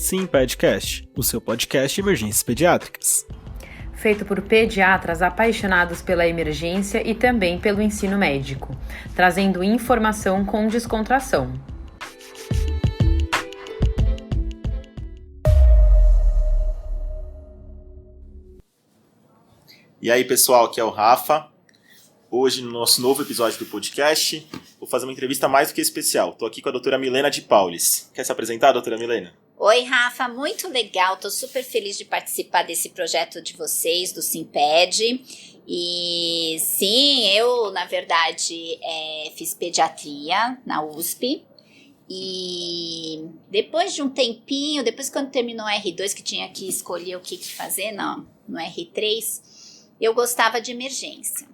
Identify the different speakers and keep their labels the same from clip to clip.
Speaker 1: Simpedcast, o seu podcast de emergências pediátricas.
Speaker 2: Feito por pediatras apaixonados pela emergência e também pelo ensino médico, trazendo informação com descontração.
Speaker 3: E aí, pessoal, aqui é o Rafa. Hoje, no nosso novo episódio do podcast, vou fazer uma entrevista mais do que especial. Estou aqui com a doutora Milena de Paulis. Quer se apresentar, doutora Milena?
Speaker 4: Oi, Rafa, muito legal. Estou super feliz de participar desse projeto de vocês, do Simped. E sim, eu, na verdade, fiz pediatria na USP. E depois de um tempinho, depois quando terminou o R2, que tinha que escolher o que fazer no R3, eu gostava de emergência.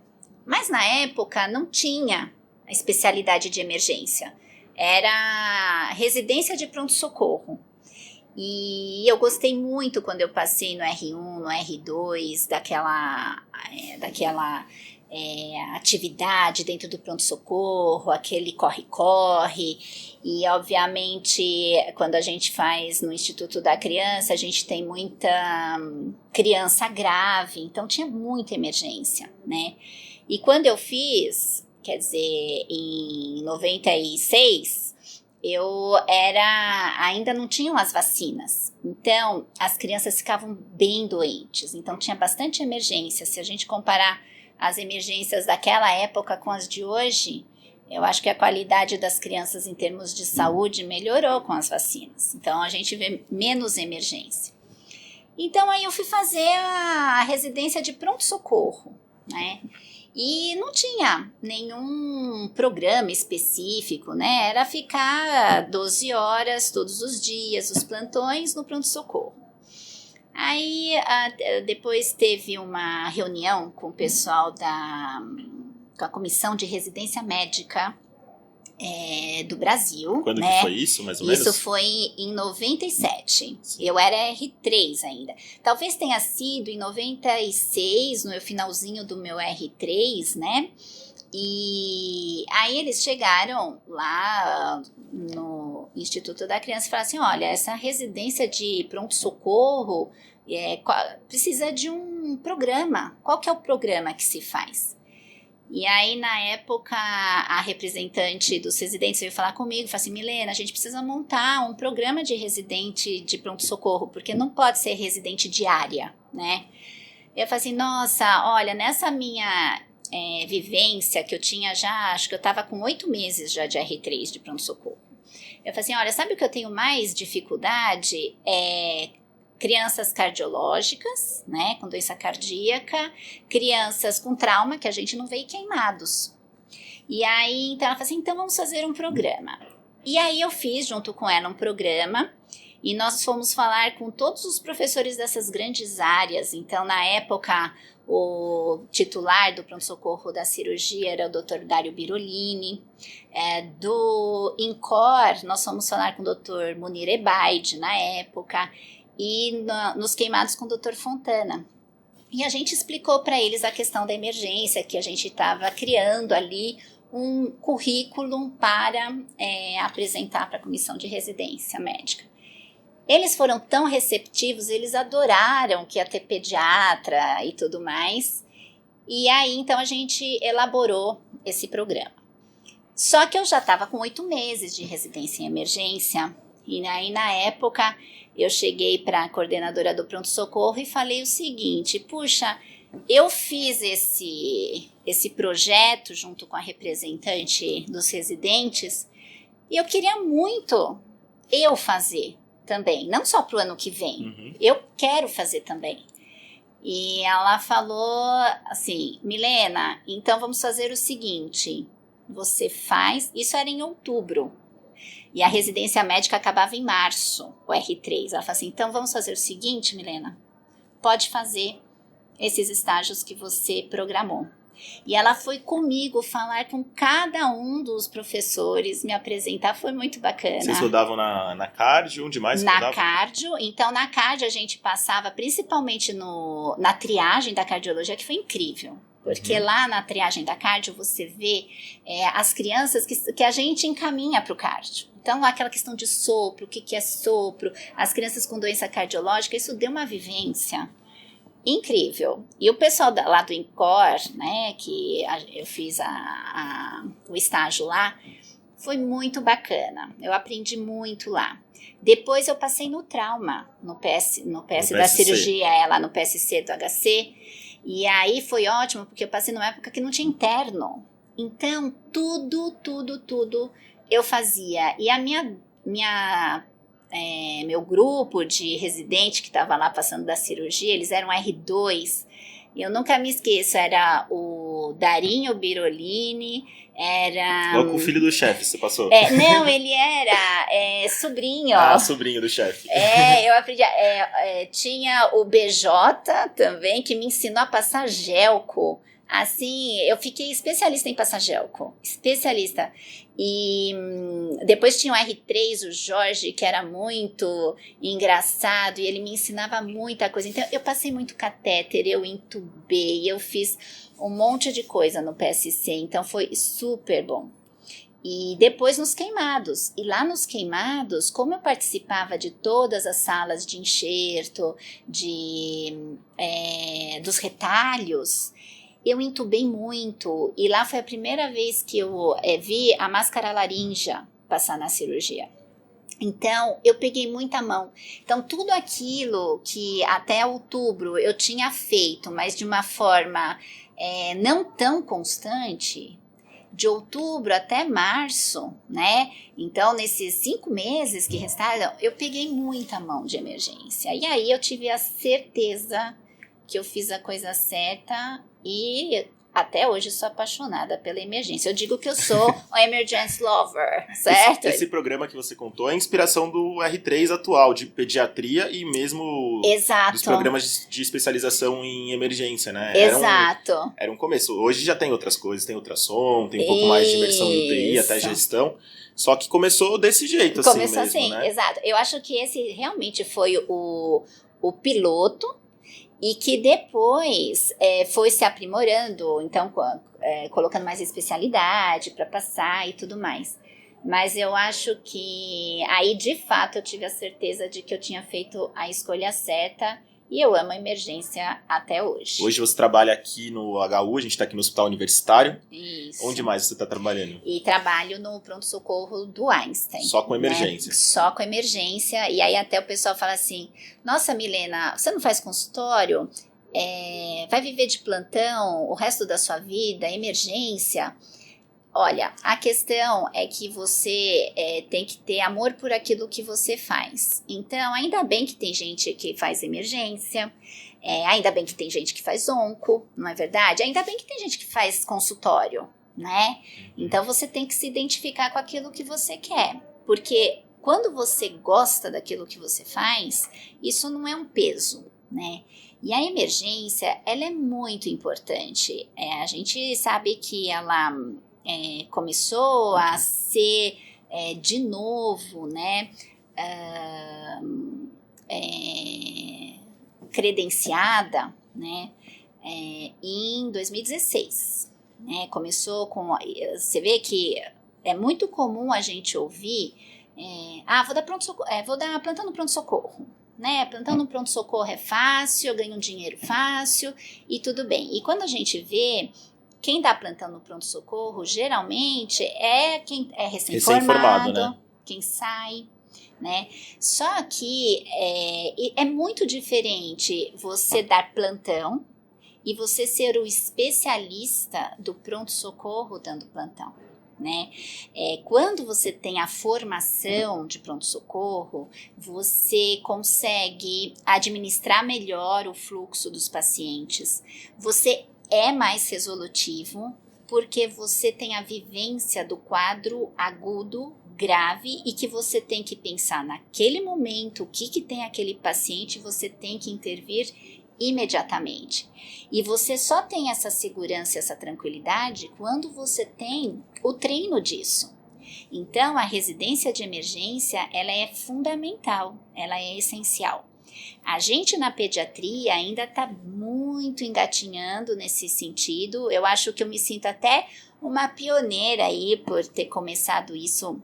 Speaker 4: Mas na época não tinha a especialidade de emergência. Era residência de pronto-socorro. E eu gostei muito quando eu passei no R1, no R2, daquela atividade dentro do pronto-socorro, aquele corre-corre. E, obviamente, quando a gente faz no Instituto da Criança, a gente tem muita criança grave, então tinha muita emergência, né? E quando eu fiz, quer dizer, em 96, ainda não tinham as vacinas. Então, as crianças ficavam bem doentes. Então, tinha bastante emergência. Se a gente comparar as emergências daquela época com as de hoje, eu acho que a qualidade das crianças em termos de saúde melhorou com as vacinas. Então, a gente vê menos emergência. Então, aí eu fui fazer a residência de pronto-socorro, né? E não tinha nenhum programa específico, né? Era ficar 12 horas todos os dias, os plantões no pronto-socorro. Aí, depois teve uma reunião com o pessoal com a Comissão de Residência Médica do Brasil.
Speaker 3: Quando
Speaker 4: né?
Speaker 3: que foi isso, mais ou menos?
Speaker 4: Isso foi em 97. Sim. Eu era R3 ainda. Talvez tenha sido em 96, no finalzinho do meu R3, né? E aí eles chegaram lá no Instituto da Criança e falaram assim, olha, essa residência de pronto-socorro precisa de um programa. Qual que é o programa que se faz? E aí, na época, a representante dos residentes veio falar comigo, falou assim, Milena, a gente precisa montar um programa de residente de pronto-socorro, porque não pode ser residente diária, né? Eu falei assim, nossa, olha, nessa minha vivência que eu tinha já, acho que eu estava com 8 meses já de R3 de pronto-socorro. Eu falei assim, olha, sabe o que eu tenho mais dificuldade? Crianças cardiológicas, né, com doença cardíaca, crianças com trauma, que a gente não vê, e queimados. E aí, então ela falou assim, então vamos fazer um programa. E aí eu fiz, junto com ela, um programa, e nós fomos falar com todos os professores dessas grandes áreas. Então, na época, o titular do pronto-socorro da cirurgia era o Dr. Dário Birolini. Do INCOR, nós fomos falar com o Dr. Munir Ebaide, na época, e nos queimados com o Dr. Fontana. E a gente explicou para eles a questão da emergência, que a gente estava criando ali um currículo para apresentar para a comissão de residência médica. Eles foram tão receptivos, eles adoraram que ia ter pediatra e tudo mais. E aí, então, a gente elaborou esse programa. Só que eu já estava com 8 meses de residência em emergência, e aí, na época, eu cheguei para a coordenadora do pronto-socorro e falei o seguinte, puxa, eu fiz esse projeto junto com a representante dos residentes e eu queria muito fazer também, não só para o ano que vem, eu quero fazer também. E ela falou assim, Milena, então vamos fazer o seguinte, você faz, isso era em outubro, e a residência médica acabava em março, o R3. Ela falou assim, então vamos fazer o seguinte, Milena, pode fazer esses estágios que você programou. E ela foi comigo falar com cada um dos professores, me apresentar, foi muito bacana.
Speaker 3: Vocês rodavam na cardio, onde mais
Speaker 4: na
Speaker 3: rodavam?
Speaker 4: Cardio, então na cardio a gente passava principalmente na triagem da cardiologia, que foi incrível. Porque lá na triagem da cardio você vê as crianças que a gente encaminha para o cardio. Então, aquela questão de sopro, o que é sopro, as crianças com doença cardiológica, isso deu uma vivência incrível. E o pessoal lá do INCOR, né, que eu fiz o estágio lá, foi muito bacana. Eu aprendi muito lá. Depois eu passei no trauma, no PS da cirurgia, lá no PSC do HC. E aí foi ótimo, porque eu passei numa época que não tinha interno. Então, tudo eu fazia. E a meu grupo de residente que estava lá passando da cirurgia, eles eram R2. E eu nunca me esqueço, era o Darinho Birolini, era...
Speaker 3: Logo com o filho do chefe, você passou?
Speaker 4: Não, ele era sobrinho.
Speaker 3: Ah, sobrinho do chefe.
Speaker 4: Eu aprendi. Tinha o BJ também, que me ensinou a passar gelco. Assim, eu fiquei especialista em passar gelco. Especialista. E depois tinha o R3, o Jorge, que era muito engraçado. E ele me ensinava muita coisa. Então, eu passei muito catéter, eu entubei, eu fiz um monte de coisa no PSC. Então, foi super bom. E depois nos queimados. E lá nos queimados, como eu participava de todas as salas de enxerto, dos retalhos, eu entubei muito. E lá foi a primeira vez que eu vi a máscara laríngea passar na cirurgia. Então, eu peguei muita mão. Então, tudo aquilo que até outubro eu tinha feito, mas de uma forma não tão constante, de outubro até março, né? Então, nesses 5 meses que restaram, eu peguei muita mão de emergência. E aí eu tive a certeza que eu fiz a coisa certa e até hoje sou apaixonada pela emergência. Eu digo que eu sou um emergency lover, certo?
Speaker 3: Esse programa que você contou é a inspiração do R3 atual, de pediatria e mesmo dos programas de especialização em emergência, né?
Speaker 4: Exato.
Speaker 3: Era um começo. Hoje já tem outras coisas, tem ultrassom, tem um pouco mais de imersão em UTI, até gestão. Só que começou desse jeito, assim mesmo,
Speaker 4: assim,
Speaker 3: né?
Speaker 4: Exato. Eu acho que esse realmente foi o piloto, e que depois foi se aprimorando, então colocando mais especialidade para passar e tudo mais. Mas eu acho que aí de fato eu tive a certeza de que eu tinha feito a escolha certa e eu amo a emergência até hoje.
Speaker 3: Hoje você trabalha aqui no HU, a gente está aqui no Hospital Universitário.
Speaker 4: Isso.
Speaker 3: Onde mais você está trabalhando?
Speaker 4: E trabalho no pronto-socorro do Einstein.
Speaker 3: Só com emergência?
Speaker 4: Né? Só com emergência. E aí até o pessoal fala assim, nossa, Milena, você não faz consultório? Vai viver de plantão o resto da sua vida, emergência? Olha, a questão é que você tem que ter amor por aquilo que você faz. Então, ainda bem que tem gente que faz emergência, ainda bem que tem gente que faz onco, não é verdade? Ainda bem que tem gente que faz consultório, né? Então, você tem que se identificar com aquilo que você quer. Porque quando você gosta daquilo que você faz, isso não é um peso, né? E a emergência, ela é muito importante. A gente sabe que ela... começou a ser de novo, né, credenciada, né, em 2016. Né, começou com... Você vê que é muito comum a gente ouvir vou dar plantão no pronto-socorro. Né, plantão no pronto-socorro é fácil, eu ganho dinheiro fácil e tudo bem. E quando a gente vê... Quem dá plantão no pronto-socorro, geralmente, é quem é recém-formado,
Speaker 3: né?
Speaker 4: Quem sai, né? Só que é muito diferente você dar plantão e você ser o especialista do pronto-socorro dando plantão, né? Quando você tem a formação de pronto-socorro, você consegue administrar melhor o fluxo dos pacientes. Você é mais resolutivo, porque você tem a vivência do quadro agudo, grave, e que você tem que pensar naquele momento, o que tem aquele paciente, você tem que intervir imediatamente. E você só tem essa segurança, essa tranquilidade, quando você tem o treino disso. Então, a residência de emergência, ela é fundamental, ela é essencial. A gente na pediatria ainda está muito engatinhando nesse sentido. Eu acho que eu me sinto até uma pioneira aí por ter começado isso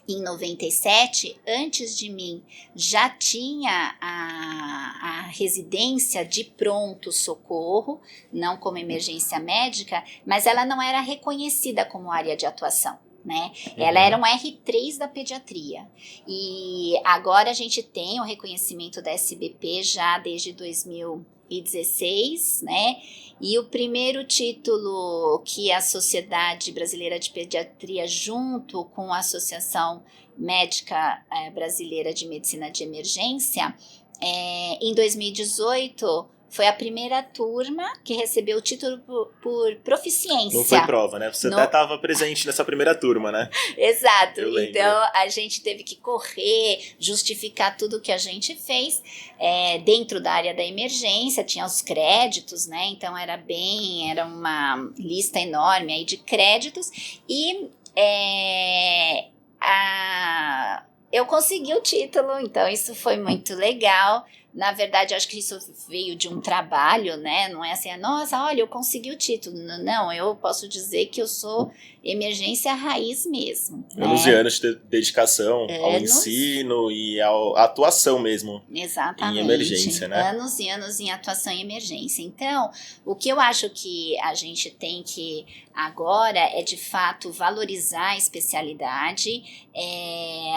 Speaker 4: em 97. Antes de mim já tinha a residência de pronto-socorro, não como emergência médica, mas ela não era reconhecida como área de atuação, né? Ela era um R3 da pediatria. E agora a gente tem o reconhecimento da SBP já desde 2016, né? E o primeiro título que a Sociedade Brasileira de Pediatria, junto com a Associação Médica Brasileira de Medicina de Emergência, em 2018, foi a primeira turma que recebeu o título por proficiência.
Speaker 3: Não foi prova, né? Você até estava presente nessa primeira turma, né?
Speaker 4: Exato.
Speaker 3: Eu lembro.
Speaker 4: Então, a gente teve que correr, justificar tudo que a gente fez dentro da área da emergência, tinha os créditos, né? Então, era uma lista enorme aí de créditos e eu consegui o título, então isso foi muito legal. Na verdade, acho que isso veio de um trabalho, né? Não é assim, nossa, olha, eu consegui o título. Não, eu posso dizer que eu sou emergência raiz mesmo.
Speaker 3: Anos
Speaker 4: né?
Speaker 3: e anos de dedicação ao ensino e à atuação mesmo.
Speaker 4: Exatamente.
Speaker 3: Em emergência, né?
Speaker 4: Anos e anos em atuação em emergência. Então, o que eu acho que a gente tem que agora é, de fato, valorizar a especialidade,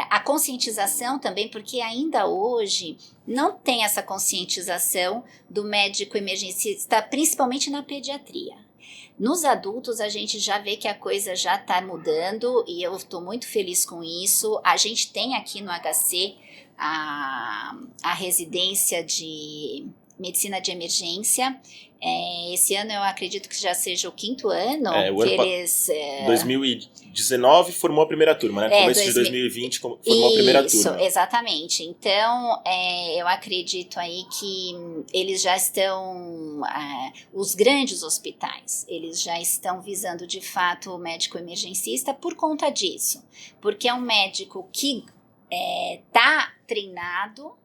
Speaker 4: a conscientização também, porque ainda hoje não tem essa conscientização do médico emergencista, principalmente na pediatria. Nos adultos, a gente já vê que a coisa já está mudando e eu estou muito feliz com isso. A gente tem aqui no HC a residência de medicina de emergência. Esse ano eu acredito que já seja o 5º ano que eles...
Speaker 3: 2019 formou a primeira turma, né? Começo de 2020 formou a primeira turma.
Speaker 4: Isso, exatamente. Então, eu acredito aí que eles já estão... os grandes hospitais, eles já estão visando de fato o médico emergencista por conta disso. Porque é um médico que está treinado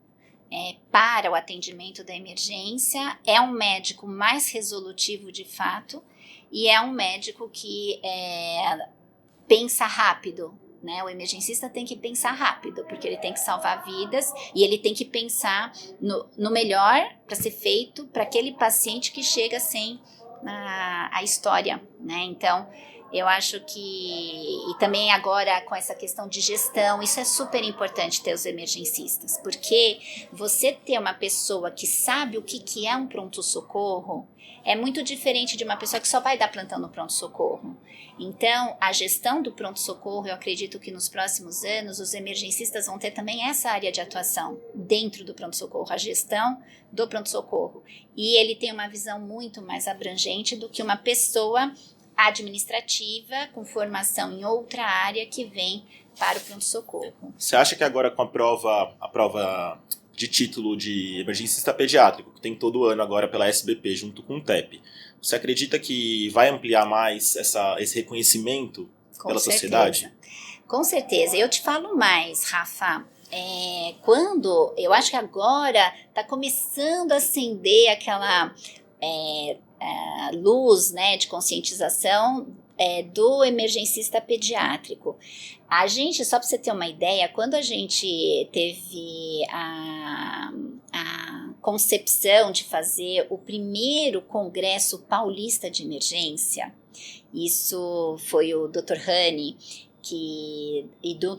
Speaker 4: para o atendimento da emergência, é um médico mais resolutivo de fato e é um médico que pensa rápido, né? O emergencista tem que pensar rápido, porque ele tem que salvar vidas e ele tem que pensar no melhor para ser feito para aquele paciente que chega sem a história, né? Então, eu acho que, e também agora com essa questão de gestão, isso é super importante ter os emergencistas, porque você ter uma pessoa que sabe o que é um pronto-socorro é muito diferente de uma pessoa que só vai dar plantão no pronto-socorro. Então, a gestão do pronto-socorro, eu acredito que nos próximos anos os emergencistas vão ter também essa área de atuação dentro do pronto-socorro, a gestão do pronto-socorro. E ele tem uma visão muito mais abrangente do que uma pessoa administrativa com formação em outra área que vem para o pronto-socorro.
Speaker 3: Você acha que agora com a prova de título de emergencista pediátrico, que tem todo ano agora pela SBP junto com o TEP, você acredita que vai ampliar mais esse reconhecimento pela sociedade?
Speaker 4: Com certeza. Eu te falo mais, Rafa. Quando eu acho que agora está começando a acender aquela luz, né, de conscientização do emergencista pediátrico. A gente, só para você ter uma ideia, quando a gente teve a concepção de fazer o primeiro Congresso Paulista de Emergência, isso foi o Dr. Rani,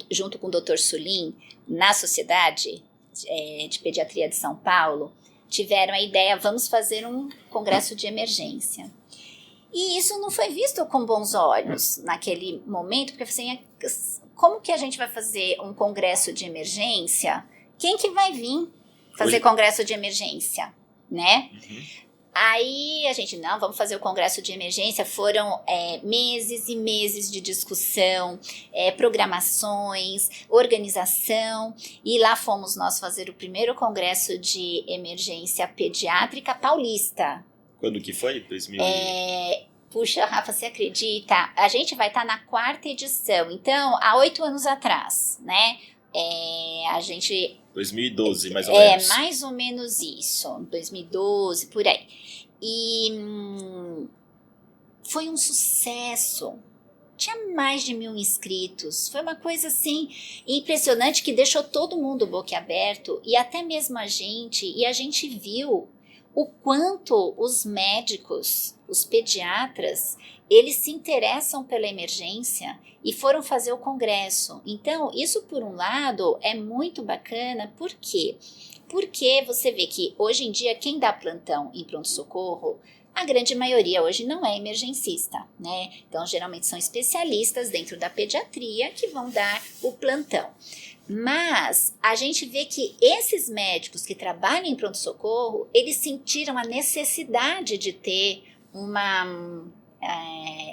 Speaker 4: junto com o Dr. Sulim, na Sociedade de Pediatria de São Paulo, tiveram a ideia, vamos fazer um congresso de emergência. E isso não foi visto com bons olhos naquele momento, porque assim, como que a gente vai fazer um congresso de emergência? Quem que vai vir fazer congresso de emergência, né? Aí a gente, não, vamos fazer o congresso de emergência. Foram meses e meses de discussão, programações, organização, e lá fomos nós fazer o primeiro congresso de emergência pediátrica paulista.
Speaker 3: Quando que foi? 2000?
Speaker 4: Puxa, Rafa, você acredita? A gente vai estar na 4ª edição, então, há 8 anos atrás, né? A gente
Speaker 3: 2012, mais ou menos.
Speaker 4: Mais ou menos isso, 2012, por aí. E foi um sucesso. Tinha mais de 1.000 inscritos. Foi uma coisa assim impressionante que deixou todo mundo boquiaberto e até mesmo a gente. E a gente viu o quanto os médicos, os pediatras, eles se interessam pela emergência e foram fazer o congresso. Então, isso por um lado é muito bacana. Por quê? Porque você vê que hoje em dia quem dá plantão em pronto-socorro, a grande maioria hoje não é emergencista, né? Então, geralmente são especialistas dentro da pediatria que vão dar o plantão. Mas a gente vê que esses médicos que trabalham em pronto-socorro, eles sentiram a necessidade de ter uma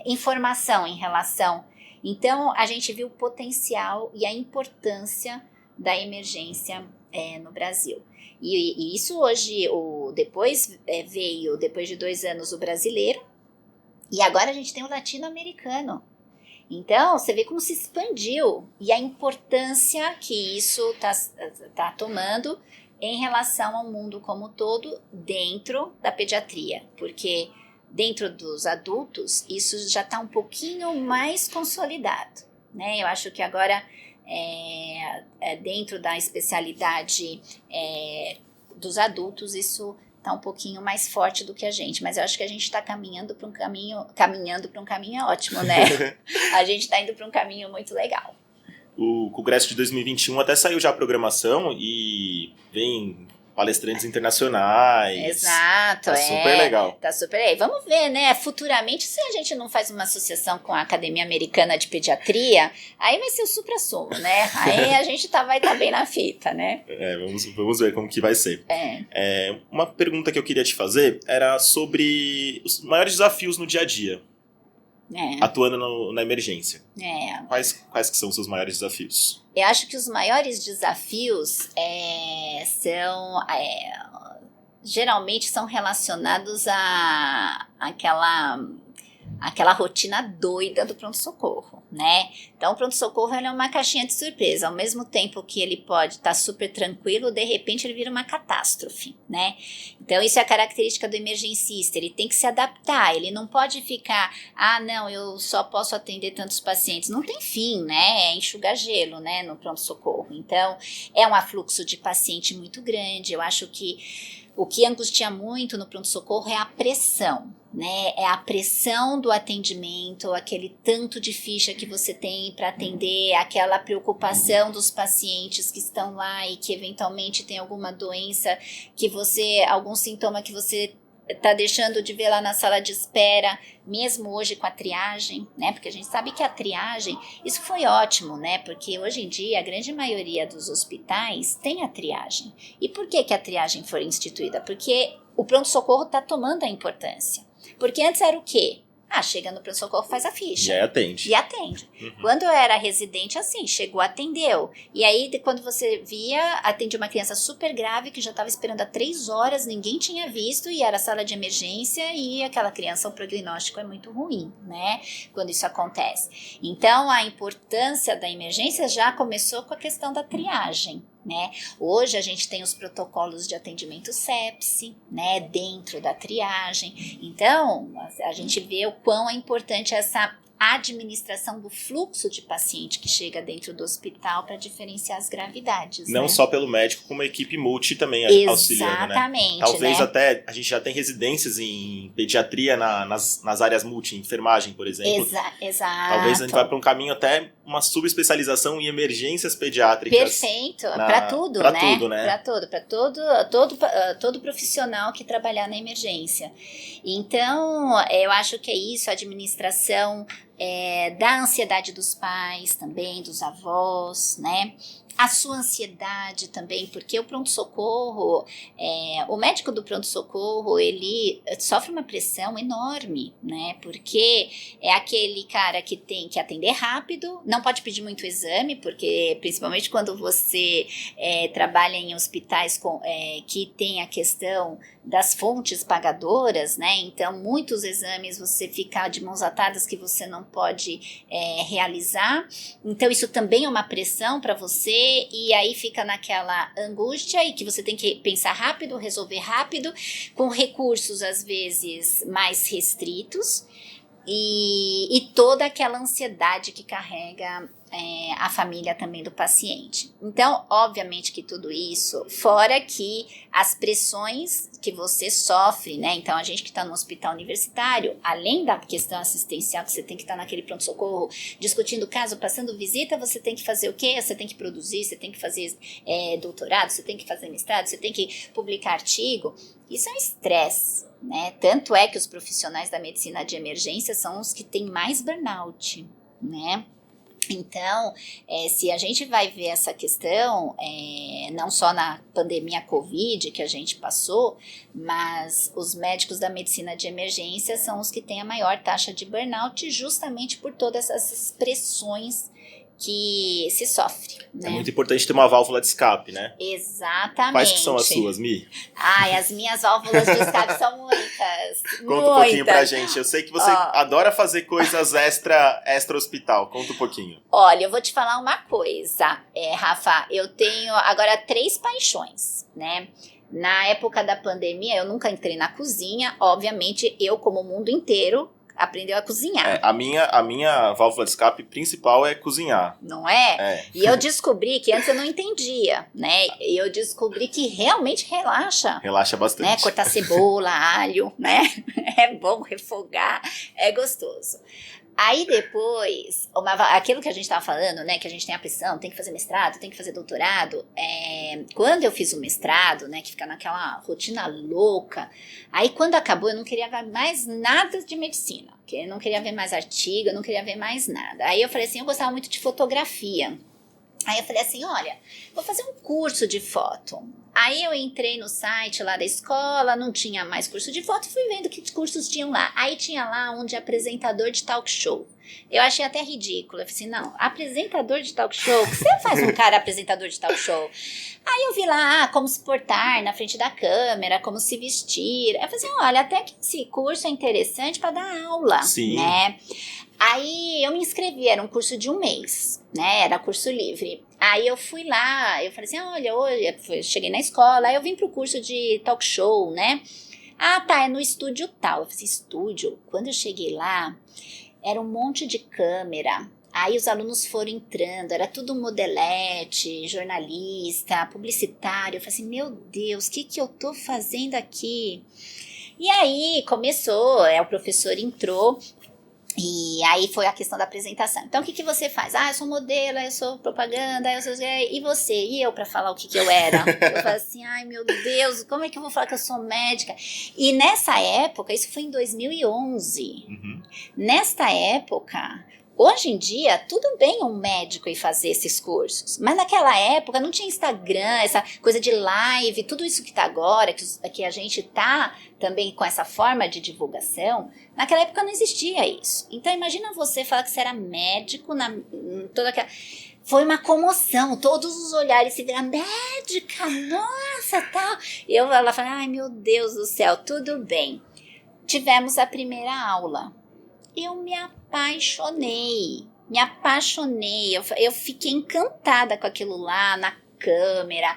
Speaker 4: informação em relação. Então, a gente viu o potencial e a importância da emergência no Brasil. E isso hoje, depois veio, depois de 2 anos, o brasileiro, e agora a gente tem o latino-americano. Então, você vê como se expandiu e a importância que isso tá tomando em relação ao mundo como um todo dentro da pediatria, porque dentro dos adultos isso já está um pouquinho mais consolidado, né? Eu acho que agora dentro da especialidade dos adultos isso está um pouquinho mais forte do que a gente, mas eu acho que a gente está caminhando para um caminho ótimo, né? A gente está indo para um caminho muito legal.
Speaker 3: O Congresso de 2021 até saiu já a programação e vem palestrantes internacionais.
Speaker 4: Exato,
Speaker 3: tá super legal.
Speaker 4: Tá super legal. Vamos ver, né? Futuramente, se a gente não faz uma associação com a Academia Americana de Pediatria, aí vai ser o supra-sumo, né? Aí a gente vai estar bem na fita, né?
Speaker 3: Vamos ver como que vai ser. Uma pergunta que eu queria te fazer era sobre os maiores desafios no dia a dia, atuando na emergência. Quais que são os seus maiores desafios?
Speaker 4: Eu acho que os maiores desafios geralmente são relacionados àquela rotina doida do pronto-socorro, né? Então, o pronto-socorro é uma caixinha de surpresa. Ao mesmo tempo que ele pode estar super tranquilo, de repente ele vira uma catástrofe, né? Então, isso é a característica do emergencista. Ele tem que se adaptar. Ele não pode ficar, não, eu só posso atender tantos pacientes. Não tem fim, né? É enxugar gelo, né? No pronto-socorro. Então, é um afluxo de paciente muito grande. Eu acho que o que angustia muito no pronto-socorro é a pressão, né? É a pressão do atendimento, aquele tanto de ficha que você tem para atender, aquela preocupação dos pacientes que estão lá e que eventualmente tem alguma doença, algum sintoma que você está deixando de ver lá na sala de espera, mesmo hoje com a triagem, né? Porque a gente sabe que a triagem, isso foi ótimo, né? Porque hoje em dia a grande maioria dos hospitais tem a triagem. E por que a triagem foi instituída? Porque o pronto-socorro está tomando a importância. Porque antes era o quê? Chega no pronto-socorro, faz a ficha.
Speaker 3: E atende.
Speaker 4: Uhum. Quando eu era residente, assim, chegou, atendeu. E aí, quando você via, atendia uma criança super grave que já estava esperando há 3 horas, ninguém tinha visto, e era sala de emergência, e aquela criança, o prognóstico é muito ruim, né? Quando isso acontece. Então, a importância da emergência já começou com a questão da triagem, né? Hoje a gente tem os protocolos de atendimento sepse, né, dentro da triagem. Então, a gente vê o quão é importante essa administração do fluxo de paciente que chega dentro do hospital para diferenciar as gravidades.
Speaker 3: Não, né? Só pelo médico, como a equipe multi também auxiliando, né?
Speaker 4: Exatamente.
Speaker 3: Talvez,
Speaker 4: né?
Speaker 3: Até a gente já tem residências em pediatria nas áreas multi, enfermagem, por exemplo.
Speaker 4: Exato.
Speaker 3: Talvez a gente vá para um caminho até uma subespecialização em emergências pediátricas.
Speaker 4: Perfeito, para tudo, né?
Speaker 3: Para tudo, né?
Speaker 4: Para todo profissional que trabalhar na emergência. Então, eu acho que é isso, a administração da ansiedade dos pais também, dos avós, né? A sua ansiedade também, porque o pronto-socorro, o médico do pronto-socorro, ele sofre uma pressão enorme, né? Porque é aquele cara que tem que atender rápido, não pode pedir muito exame, porque principalmente quando você trabalha em hospitais que tem a questão das fontes pagadoras, né? Então, muitos exames você fica de mãos atadas que você não pode realizar. Então, isso também é uma pressão para você e aí fica naquela angústia e que você tem que pensar rápido, resolver rápido, com recursos às vezes mais restritos e toda aquela ansiedade que carrega a família também do paciente. Então, obviamente que tudo isso, fora que as pressões que você sofre, né? Então, a gente que está no hospital universitário, além da questão assistencial, que você tem que estar naquele pronto-socorro, discutindo o caso, passando visita, você tem que fazer o quê? Você tem que produzir, você tem que fazer doutorado, você tem que fazer mestrado, você tem que publicar artigo. Isso é um estresse, né? Tanto é que os profissionais da medicina de emergência são os que têm mais burnout, né? Então, se a gente vai ver essa questão, não só na pandemia Covid que a gente passou, mas os médicos da medicina de emergência são os que têm a maior taxa de burnout justamente por todas essas pressões que se sofre, né?
Speaker 3: É muito importante ter uma válvula de escape, né?
Speaker 4: Exatamente.
Speaker 3: Quais que são as suas, Mi?
Speaker 4: Ai, as minhas válvulas de escape são muitas.
Speaker 3: Conta um pouquinho pra gente. Eu sei que você adora fazer coisas extra hospital. Conta um pouquinho.
Speaker 4: Olha, eu vou te falar uma coisa, Rafa. Eu tenho agora 3 paixões, né? Na época da pandemia, eu nunca entrei na cozinha. Obviamente, eu, como o mundo inteiro, aprendeu a cozinhar.
Speaker 3: A minha válvula de escape principal é cozinhar.
Speaker 4: Não é? E eu descobri que antes eu não entendia, né? E eu descobri que realmente relaxa.
Speaker 3: Relaxa bastante.
Speaker 4: Né? Cortar cebola, alho, né? É bom refogar, é gostoso. Aí depois, aquilo que a gente estava falando, né, que a gente tem a pressão, tem que fazer mestrado, tem que fazer doutorado, quando eu fiz o mestrado, né, que fica naquela rotina louca, aí quando acabou eu não queria ver mais nada de medicina, porque eu não queria ver mais artigo, eu não queria ver mais nada. Aí eu falei assim, eu gostava muito de fotografia. Aí eu falei assim, olha, vou fazer um curso de foto. Aí eu entrei no site lá da escola, não tinha mais curso de foto, fui vendo que cursos tinham lá. Aí tinha lá um de apresentador de talk show. Eu achei até ridículo. Eu falei assim, não, apresentador de talk show? O que você faz um cara apresentador de talk show? Aí eu vi lá como se portar na frente da câmera, como se vestir. Eu falei assim, olha, até que esse curso é interessante para dar aula,
Speaker 3: Sim.
Speaker 4: Né? Aí eu me inscrevi, era um curso de 1 mês, né? Era curso livre. Aí eu fui lá, eu falei assim, olha, hoje cheguei na escola, aí eu vim pro curso de talk show, né? Ah, tá, é no estúdio tal. Eu falei assim, estúdio? Quando eu cheguei lá, era um monte de câmera. Aí os alunos foram entrando, era tudo modelete, jornalista, publicitário. Eu falei assim, meu Deus, o que eu tô fazendo aqui? E aí começou, o professor entrou. E aí foi a questão da apresentação. Então, o que você faz? Ah, eu sou modelo, eu sou propaganda, eu sou... E você? E eu pra falar o que eu era? Eu falei assim, ai meu Deus, como é que eu vou falar que eu sou médica? E nessa época, isso foi em 2011.
Speaker 3: Uhum.
Speaker 4: Nesta época... Hoje em dia, tudo bem um médico ir fazer esses cursos, mas naquela época não tinha Instagram, essa coisa de live, tudo isso que tá agora, que a gente tá também com essa forma de divulgação, naquela época não existia isso. Então imagina você falar que você era médico, toda aquela... Foi uma comoção, todos os olhares se viram, médica, nossa, tal. Ela falou, ai meu Deus do céu, tudo bem. Tivemos a primeira aula. Eu me apaixonei, eu fiquei encantada com aquilo lá, na câmera,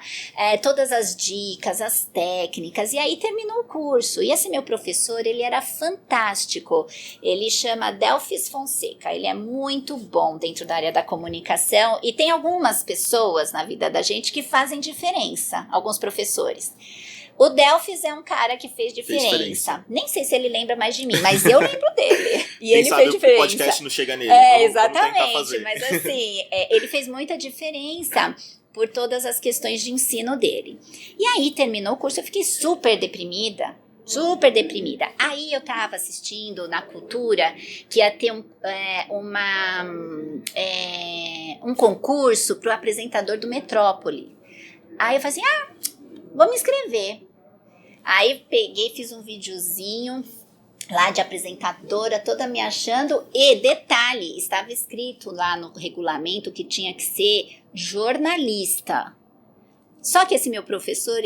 Speaker 4: todas as dicas, as técnicas, e aí terminou o curso. E esse meu professor, ele era fantástico, ele chama Delfis Fonseca, ele é muito bom dentro da área da comunicação, e tem algumas pessoas na vida da gente que fazem diferença, alguns professores. O Delfis é um cara que fez diferença. Nem sei se ele lembra mais de mim, mas eu lembro dele. E
Speaker 3: Quem
Speaker 4: ele
Speaker 3: sabe
Speaker 4: fez diferença.
Speaker 3: O podcast não chega nele.
Speaker 4: Exatamente. Mas assim, ele fez muita diferença por todas as questões de ensino dele. E aí terminou o curso, eu fiquei super deprimida. Aí eu tava assistindo na Cultura que ia ter um concurso pro apresentador do Metrópole. Aí eu falei assim, vou me inscrever. Aí peguei, fiz um videozinho lá de apresentadora, toda me achando. E detalhe, estava escrito lá no regulamento que tinha que ser jornalista. Só que esse meu professor,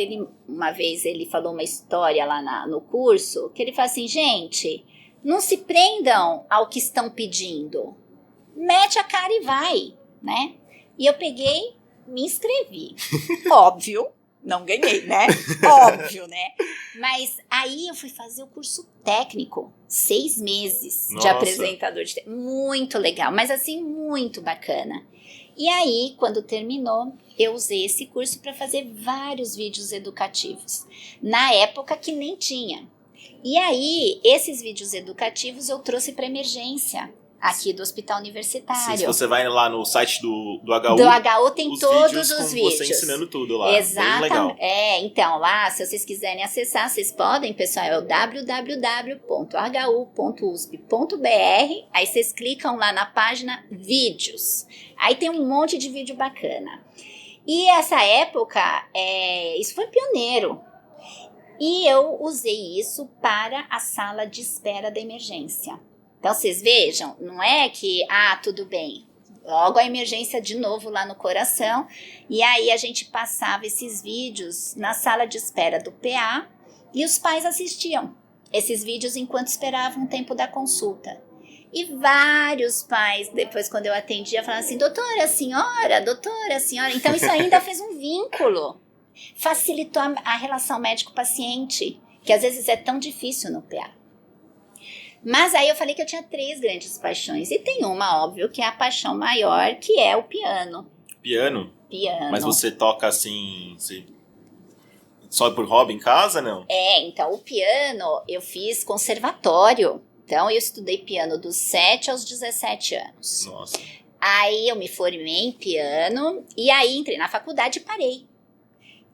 Speaker 4: uma vez ele falou uma história lá no curso, que ele fala assim, gente, não se prendam ao que estão pedindo. Mete a cara e vai, né? E eu peguei, me inscrevi. Óbvio, não ganhei, né? Óbvio, né? Mas aí eu fui fazer o curso técnico, 6 meses de apresentador de TV. Muito legal, mas assim, muito bacana. E aí, quando terminou, eu usei esse curso para fazer vários vídeos educativos. Na época que nem tinha. E aí, esses vídeos educativos eu trouxe para emergência. Aqui do Hospital Universitário.
Speaker 3: Se você vai lá no site do HU...
Speaker 4: Do HU tem todos os vídeos.
Speaker 3: Você ensinando tudo lá.
Speaker 4: Exatamente.
Speaker 3: Bem legal.
Speaker 4: Então lá, se vocês quiserem acessar, vocês podem, pessoal, é o www.hu.usp.br. Aí vocês clicam lá na página Vídeos. Aí tem um monte de vídeo bacana. E essa época, isso foi pioneiro. E eu usei isso para a sala de espera da emergência. Então, vocês vejam, não é que, tudo bem, logo a emergência de novo lá no coração, e aí a gente passava esses vídeos na sala de espera do PA e os pais assistiam esses vídeos enquanto esperavam o tempo da consulta. E vários pais, depois quando eu atendia, falavam assim, doutora, senhora, então isso ainda fez um vínculo, facilitou a relação médico-paciente, que às vezes é tão difícil no PA. Mas aí eu falei que eu tinha 3 grandes paixões. E tem uma, óbvio, que é a paixão maior, que é o piano.
Speaker 3: Piano?
Speaker 4: Piano.
Speaker 3: Mas você toca assim... Só por hobby em casa, não?
Speaker 4: Então o piano eu fiz conservatório. Então eu estudei piano dos 7 aos 17 anos.
Speaker 3: Nossa.
Speaker 4: Aí eu me formei em piano e aí entrei na faculdade e parei.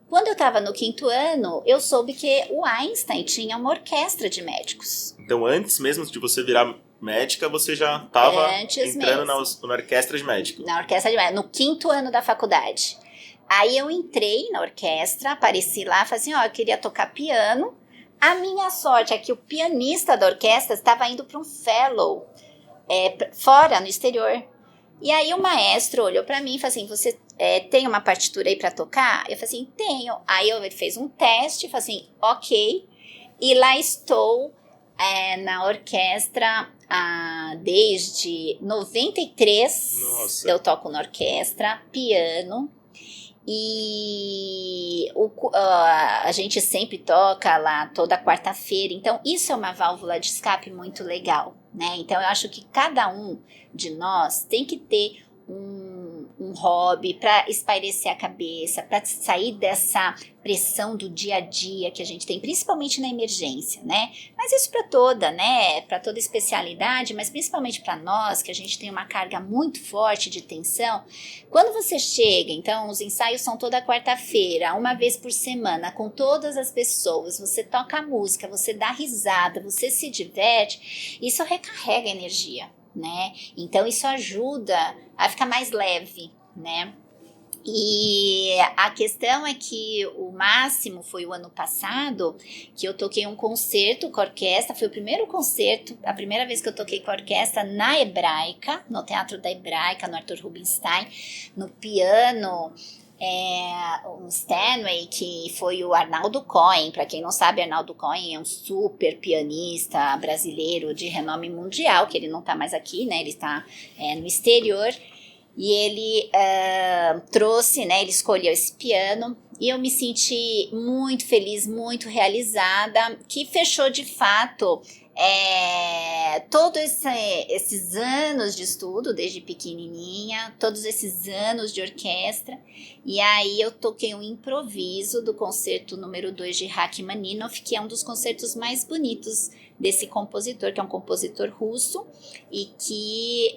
Speaker 4: Quando eu estava no 5º ano, eu soube que o Einstein tinha uma orquestra de médicos.
Speaker 3: Então, antes mesmo de você virar médica, você já estava entrando na orquestra de médico.
Speaker 4: Na orquestra de médico, no 5º ano da faculdade. Aí eu entrei na orquestra, apareci lá, falei assim, eu queria tocar piano. A minha sorte é que o pianista da orquestra estava indo para um fellow, fora, no exterior. E aí o maestro olhou para mim e falou assim, você tem uma partitura aí para tocar? Eu falei assim, tenho. Aí ele fez um teste, falou assim, ok. E lá estou na orquestra desde 93.
Speaker 3: Nossa.
Speaker 4: Eu toco na orquestra, piano. E a gente sempre toca lá toda quarta-feira. Então isso é uma válvula de escape muito legal, né? Então eu acho que cada um de nós tem que ter um hobby para espairecer a cabeça, para sair dessa pressão do dia a dia que a gente tem, principalmente na emergência, né? Mas isso para toda, né? Para toda especialidade, mas principalmente para nós, que a gente tem uma carga muito forte de tensão. Quando você chega, então, os ensaios são toda quarta-feira, uma vez por semana, com todas as pessoas, você toca música, você dá risada, você se diverte, isso recarrega a energia, né? Então isso ajuda a ficar mais leve, né? E a questão é que o máximo foi o ano passado, que eu toquei um concerto com a orquestra, foi o primeiro concerto, a primeira vez que eu toquei com a orquestra na Hebraica, no Teatro da Hebraica, no Arthur Rubinstein, no piano, um Steinway, que foi o Arnaldo Cohen. Para quem não sabe, Arnaldo Cohen é um super pianista brasileiro de renome mundial, que ele não está mais aqui, né? Ele está no exterior. E ele trouxe, né? Ele escolheu esse piano e eu me senti muito feliz, muito realizada, que fechou de fato todos esses anos de estudo, desde pequenininha, todos esses anos de orquestra. E aí eu toquei um improviso do concerto número 2 de Rachmaninoff, que é um dos concertos mais bonitos desse compositor, que é um compositor russo, e que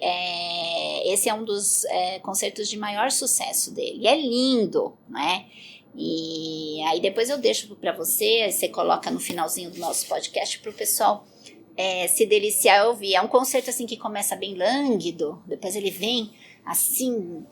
Speaker 4: esse é um dos concertos de maior sucesso dele. E é lindo, né? E aí depois eu deixo para você coloca no finalzinho do nosso podcast para o pessoal se deliciar e ouvir. É um concerto assim que começa bem lânguido, depois ele vem assim,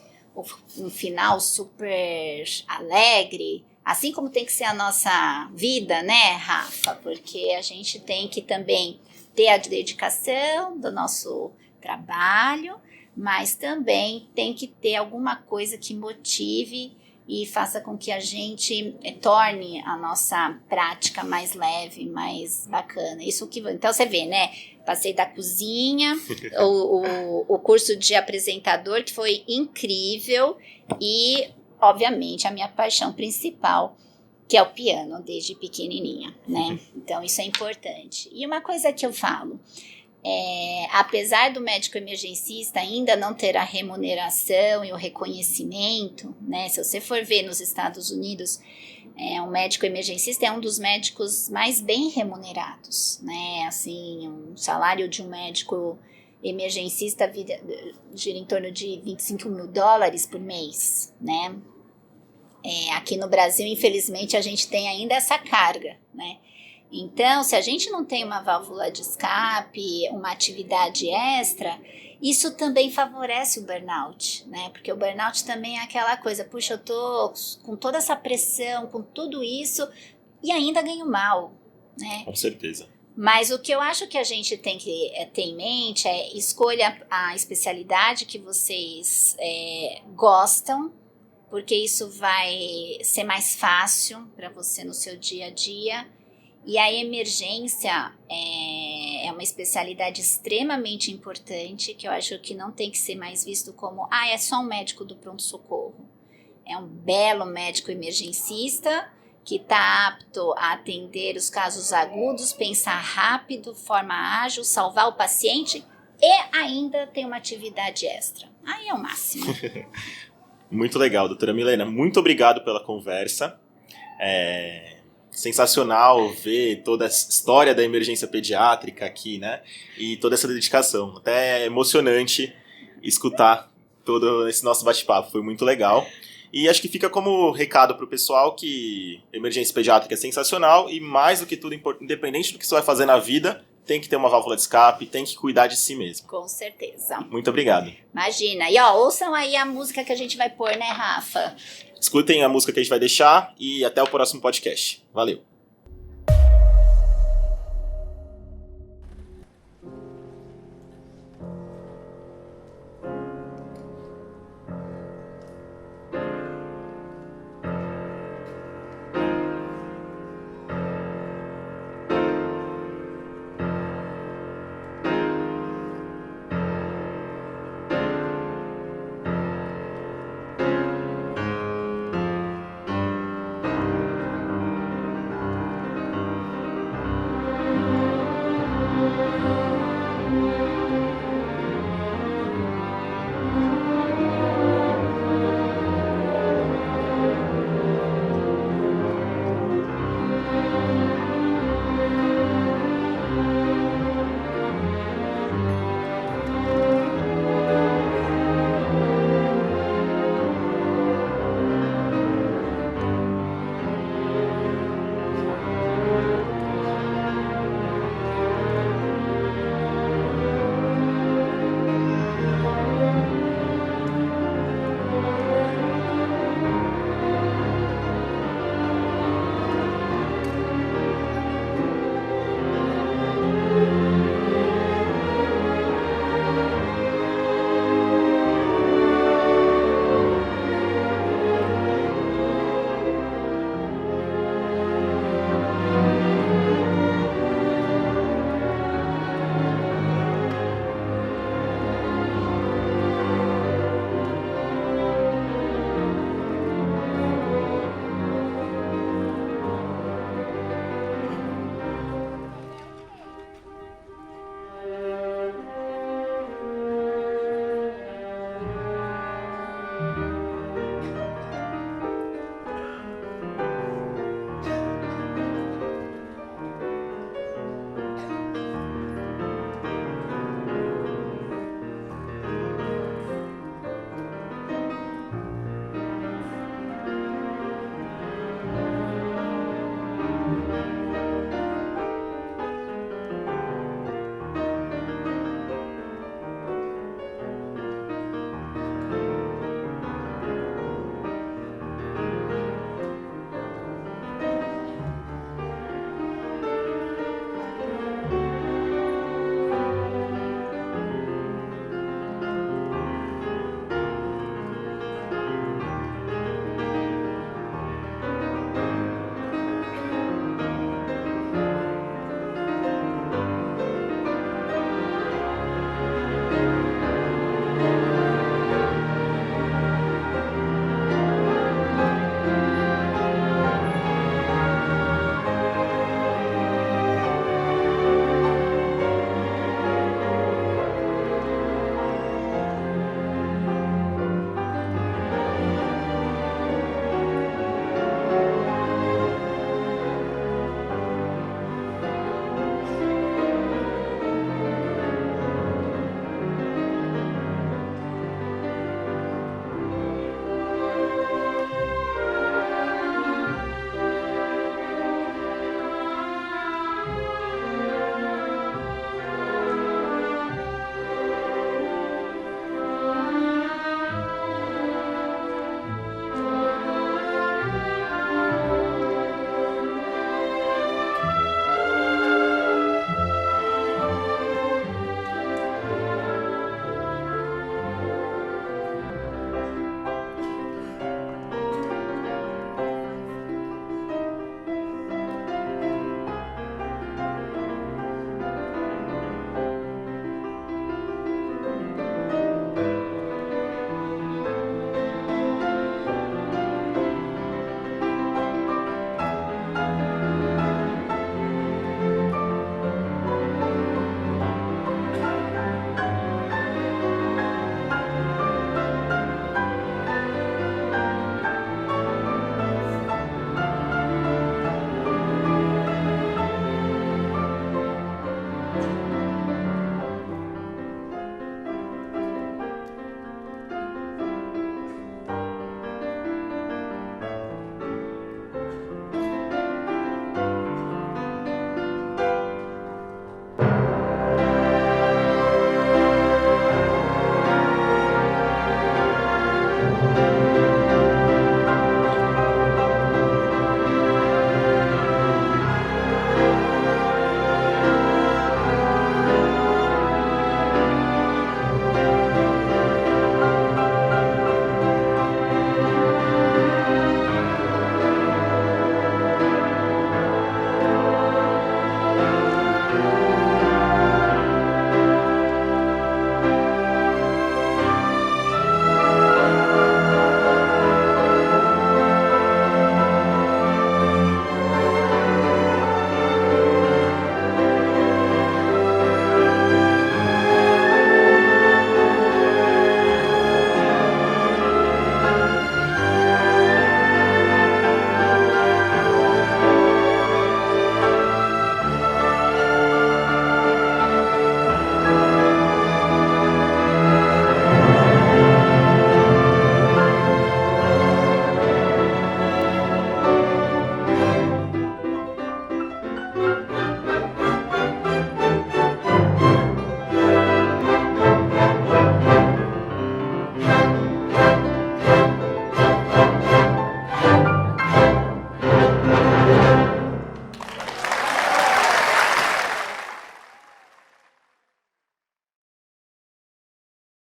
Speaker 4: um final super alegre, assim como tem que ser a nossa vida, né, Rafa? Porque a gente tem que também ter a dedicação do nosso trabalho, mas também tem que ter alguma coisa que motive e faça com que a gente torne a nossa prática mais leve, mais bacana. Então você vê, né? Passei da cozinha, o curso de apresentador, que foi incrível, e, obviamente, a minha paixão principal, que é o piano, desde pequenininha, né? Então, isso é importante. E uma coisa que eu falo, apesar do médico emergencista ainda não ter a remuneração e o reconhecimento, né? Se você for ver nos Estados Unidos, um médico emergencista é um dos médicos mais bem remunerados, né? Assim, um salário de um médico emergencista gira em torno de $25 mil por mês, né? Aqui no Brasil, infelizmente, a gente tem ainda essa carga, né? Então, se a gente não tem uma válvula de escape, uma atividade extra, isso também favorece o burnout, né? Porque o burnout também é aquela coisa, puxa, eu tô com toda essa pressão, com tudo isso, e ainda ganho mal, né?
Speaker 3: Com certeza.
Speaker 4: Mas o que eu acho que a gente tem que ter em mente é escolha a especialidade que vocês gostam, porque isso vai ser mais fácil para você no seu dia a dia. E a emergência é uma especialidade extremamente importante, que eu acho que não tem que ser mais visto como, é só um médico do pronto-socorro. É um belo médico emergencista que está apto a atender os casos agudos, pensar rápido, forma ágil, salvar o paciente e ainda tem uma atividade extra. Aí é o máximo.
Speaker 3: Muito legal, doutora Milena. Muito obrigado pela conversa. Sensacional ver toda a história da emergência pediátrica aqui, né? E toda essa dedicação. Até é emocionante escutar todo esse nosso bate-papo. Foi muito legal. E acho que fica como recado para o pessoal que emergência pediátrica é sensacional e, mais do que tudo, independente do que você vai fazer na vida, tem que ter uma válvula de escape, tem que cuidar de si mesmo.
Speaker 4: Com certeza.
Speaker 3: Muito obrigado.
Speaker 4: Imagina. E ouçam aí a música que a gente vai pôr, né, Rafa?
Speaker 3: Escutem a música que a gente vai deixar e até o próximo podcast. Valeu!